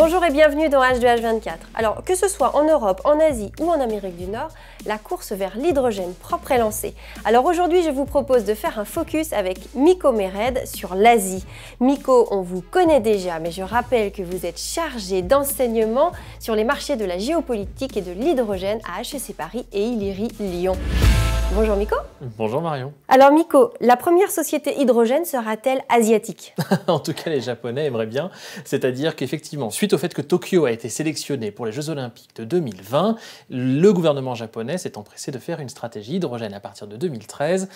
Bonjour et bienvenue dans H2H24. Alors, que ce soit en Europe, en Asie ou en Amérique du Nord, la course vers l'hydrogène propre est lancée. Alors aujourd'hui, je vous propose de faire un focus avec Miko Mered sur l'Asie. Miko, on vous connaît déjà, mais je rappelle que vous êtes chargé d'enseignement sur les marchés de la géopolitique et de l'hydrogène à HEC Paris et ILIRI Lyon. Bonjour Miko. Bonjour Marion. Alors Miko, la première société hydrogène sera-t-elle asiatique? En tout cas, les Japonais aimeraient bien. C'est-à-dire qu'effectivement, suite au fait que Tokyo a été sélectionné pour les Jeux Olympiques de 2020, le gouvernement japonais s'est empressé de faire une stratégie hydrogène à partir de 2013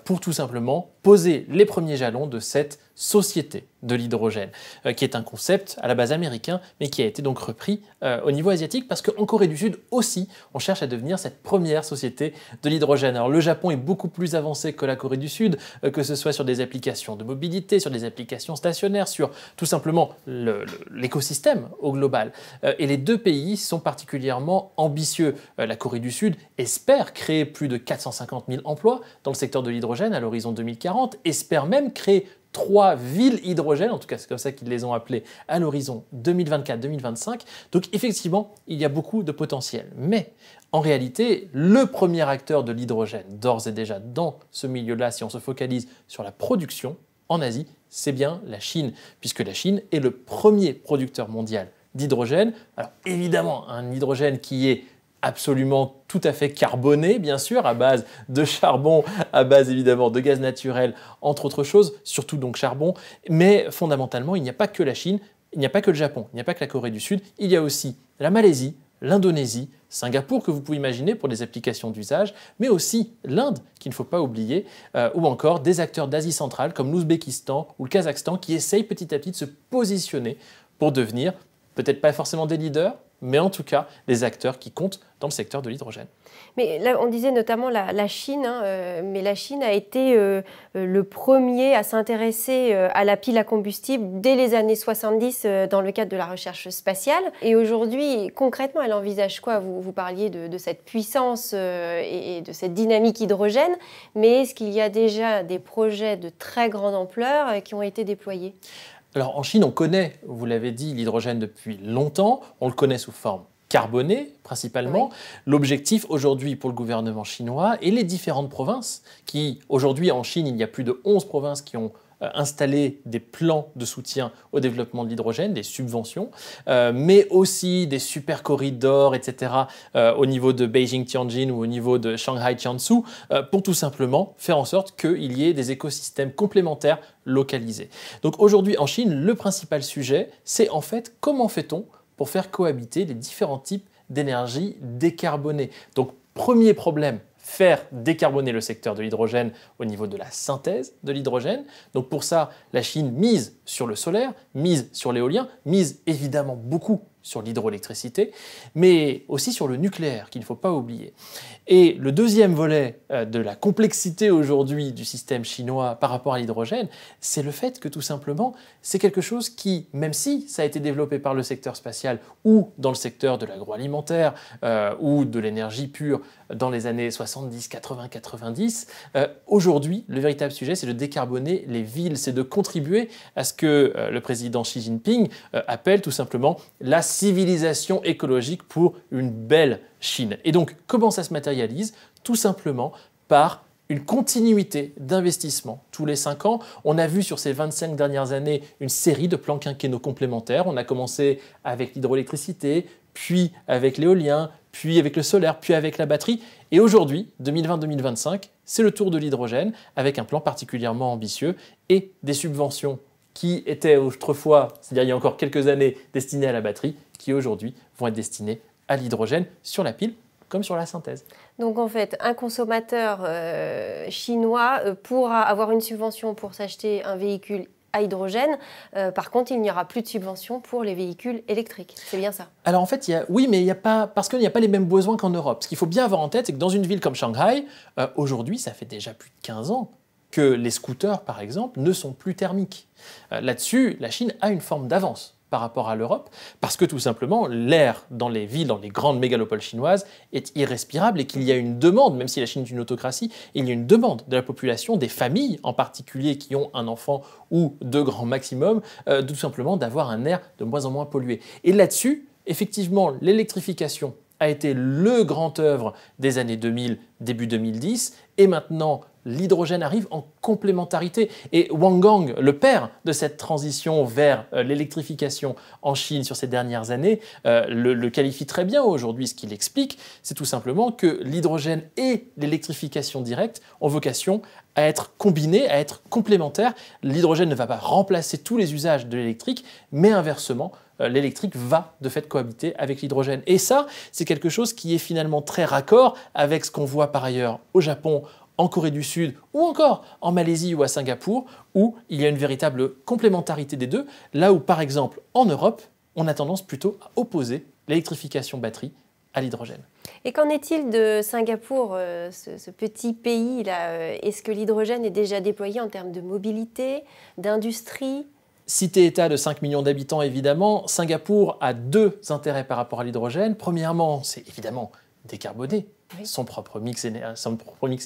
pour tout simplement poser les premiers jalons de cette société de l'hydrogène, qui est un concept à la base américain, mais qui a été donc repris au niveau asiatique, parce qu'en Corée du Sud aussi, on cherche à devenir cette première société de l'hydrogène. Alors le Japon est beaucoup plus avancé que la Corée du Sud, que ce soit sur des applications de mobilité, sur des applications stationnaires, sur tout simplement l'écosystème au global. Et les deux pays sont particulièrement ambitieux. La Corée du Sud espère créer plus de 450 000 emplois dans le secteur de l'hydrogène à l'horizon 2040, espère même créer 3 villes hydrogène, en tout cas c'est comme ça qu'ils les ont appelées, à l'horizon 2024-2025. Donc effectivement, il y a beaucoup de potentiel. Mais en réalité, le premier acteur de l'hydrogène, d'ores et déjà dans ce milieu-là, si on se focalise sur la production en Asie, c'est bien la Chine, puisque la Chine est le premier producteur mondial d'hydrogène. Alors évidemment, un hydrogène qui est absolument tout à fait carboné, bien sûr, à base de charbon, à base évidemment de gaz naturel, entre autres choses, surtout donc charbon. Mais fondamentalement, il n'y a pas que la Chine, il n'y a pas que le Japon, il n'y a pas que la Corée du Sud, il y a aussi la Malaisie, l'Indonésie, Singapour que vous pouvez imaginer pour des applications d'usage, mais aussi l'Inde, qu'il ne faut pas oublier, ou encore des acteurs d'Asie centrale comme l'Ouzbékistan ou le Kazakhstan qui essayent petit à petit de se positionner pour devenir, peut-être pas forcément des leaders, mais en tout cas des acteurs qui comptent dans le secteur de l'hydrogène. Mais là, on disait notamment la Chine, mais la Chine a été le premier à s'intéresser à la pile à combustible dès les années 70 dans le cadre de la recherche spatiale. Et aujourd'hui, concrètement, elle envisage quoi? Vous parliez de cette puissance et de cette dynamique hydrogène, mais est-ce qu'il y a déjà des projets de très grande ampleur qui ont été déployés? Alors en Chine, on connaît, vous l'avez dit, l'hydrogène depuis longtemps. On le connaît sous forme carbonée, principalement. Oui. L'objectif aujourd'hui pour le gouvernement chinois et les différentes provinces, qui aujourd'hui en Chine, il y a plus de 11 provinces qui ont installer des plans de soutien au développement de l'hydrogène, des subventions, mais aussi des super corridors, etc., au niveau de Beijing-Tianjin ou au niveau de Shanghai-Jiangsu, pour tout simplement faire en sorte qu'il y ait des écosystèmes complémentaires localisés. Donc aujourd'hui en Chine, le principal sujet, c'est en fait comment fait-on pour faire cohabiter les différents types d'énergie décarbonée. Donc premier problème, faire décarboner le secteur de l'hydrogène au niveau de la synthèse de l'hydrogène. Donc pour ça, la Chine mise sur le solaire, mise sur l'éolien, mise évidemment beaucoup sur l'hydroélectricité, mais aussi sur le nucléaire, qu'il ne faut pas oublier. Et le deuxième volet de la complexité aujourd'hui du système chinois par rapport à l'hydrogène, c'est le fait que tout simplement, c'est quelque chose qui, même si ça a été développé par le secteur spatial ou dans le secteur de l'agroalimentaire ou de l'énergie pure dans les années 70, 80, 90, aujourd'hui, le véritable sujet, c'est de décarboner les villes, c'est de contribuer à ce que le président Xi Jinping appelle tout simplement la civilisation écologique pour une belle Chine. Et donc, comment ça se matérialise? Tout simplement par une continuité d'investissement tous les 5 ans. On a vu sur ces 25 dernières années une série de plans quinquennaux complémentaires. On a commencé avec l'hydroélectricité, puis avec l'éolien, puis avec le solaire, puis avec la batterie. Et aujourd'hui, 2020-2025, c'est le tour de l'hydrogène avec un plan particulièrement ambitieux et des subventions qui étaient autrefois, c'est-à-dire il y a encore quelques années, destinées à la batterie, qui aujourd'hui vont être destinées à l'hydrogène sur la pile comme sur la synthèse. Donc en fait, un consommateur chinois pourra avoir une subvention pour s'acheter un véhicule à hydrogène. Par contre, il n'y aura plus de subvention pour les véhicules électriques. C'est bien ça? Alors en fait, oui, mais il n'y a pas, parce qu'il n'y a pas les mêmes besoins qu'en Europe. Ce qu'il faut bien avoir en tête, c'est que dans une ville comme Shanghai, aujourd'hui, ça fait déjà plus de 15 ans que les scooters, par exemple, ne sont plus thermiques. Là-dessus, la Chine a une forme d'avance par rapport à l'Europe, parce que tout simplement, l'air dans les villes, dans les grandes mégalopoles chinoises, est irrespirable et qu'il y a une demande, même si la Chine est une autocratie, il y a une demande de la population, des familles en particulier qui ont un enfant ou deux grands maximum, tout simplement d'avoir un air de moins en moins pollué. Et là-dessus, effectivement, l'électrification a été le grand œuvre des années 2000, début 2010, et maintenant l'hydrogène arrive en complémentarité. Et Wang Gang, le père de cette transition vers l'électrification en Chine sur ces dernières années, le qualifie très bien aujourd'hui. Ce qu'il explique, c'est tout simplement que l'hydrogène et l'électrification directe ont vocation à être combinés, à être complémentaires. L'hydrogène ne va pas remplacer tous les usages de l'électrique, mais inversement, l'électrique va de fait cohabiter avec l'hydrogène. Et ça, c'est quelque chose qui est finalement très raccord avec ce qu'on voit par ailleurs au Japon, en Corée du Sud ou encore en Malaisie ou à Singapour, où il y a une véritable complémentarité des deux, là où par exemple en Europe, on a tendance plutôt à opposer l'électrification batterie à l'hydrogène. Et qu'en est-il de Singapour, ce petit pays-là? Est-ce que l'hydrogène est déjà déployé en termes de mobilité, d'industrie? Cité-État de 5 millions d'habitants, évidemment, Singapour a deux intérêts par rapport à l'hydrogène. Premièrement, c'est évidemment décarboner son propre mix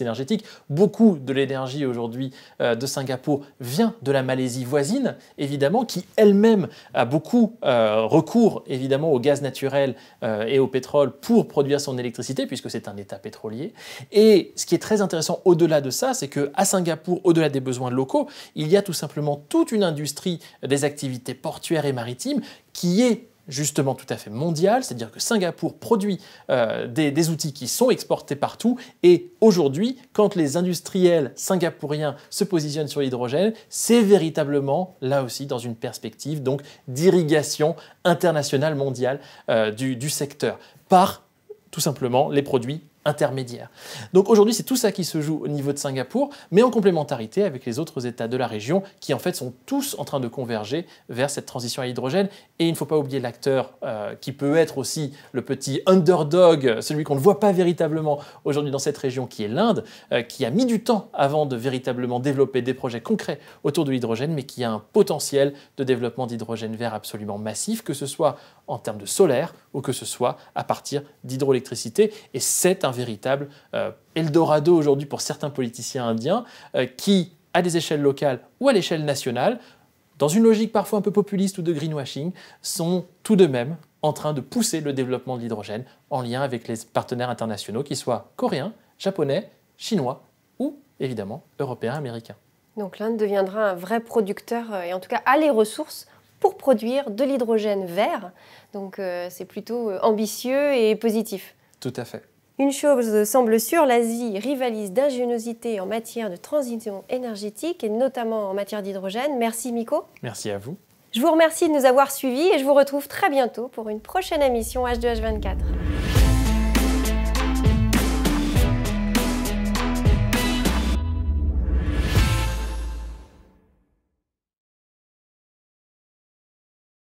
énergétique. Beaucoup de l'énergie aujourd'hui de Singapour vient de la Malaisie voisine, évidemment, qui elle-même a beaucoup recours évidemment au gaz naturel et au pétrole pour produire son électricité, puisque c'est un État pétrolier. Et ce qui est très intéressant au-delà de ça, c'est qu'à Singapour, au-delà des besoins locaux, il y a tout simplement toute une industrie des activités portuaires et maritimes qui est justement tout à fait mondial, c'est-à-dire que Singapour produit des outils qui sont exportés partout, et aujourd'hui, quand les industriels singapouriens se positionnent sur l'hydrogène, c'est véritablement, là aussi, dans une perspective donc d'irrigation internationale mondiale du secteur, par tout simplement les produits intermédiaires. Donc aujourd'hui, c'est tout ça qui se joue au niveau de Singapour, mais en complémentarité avec les autres États de la région qui en fait sont tous en train de converger vers cette transition à l'hydrogène. Et il ne faut pas oublier l'acteur qui peut être aussi le petit underdog, celui qu'on ne voit pas véritablement aujourd'hui dans cette région, qui est l'Inde, qui a mis du temps avant de véritablement développer des projets concrets autour de l'hydrogène, mais qui a un potentiel de développement d'hydrogène vert absolument massif, que ce soit en termes de solaire ou que ce soit à partir d'hydroélectricité. Et c'est un véritable Eldorado aujourd'hui pour certains politiciens indiens qui, à des échelles locales ou à l'échelle nationale, dans une logique parfois un peu populiste ou de greenwashing, sont tout de même en train de pousser le développement de l'hydrogène en lien avec les partenaires internationaux, qu'ils soient coréens, japonais, chinois ou évidemment européens, américains. Donc l'Inde deviendra un vrai producteur, et en tout cas a les ressources pour produire de l'hydrogène vert. Donc c'est plutôt ambitieux et positif. Tout à fait. Une chose semble sûre, l'Asie rivalise d'ingéniosité en matière de transition énergétique et notamment en matière d'hydrogène. Merci Miko. Merci à vous. Je vous remercie de nous avoir suivis et je vous retrouve très bientôt pour une prochaine émission H2H24.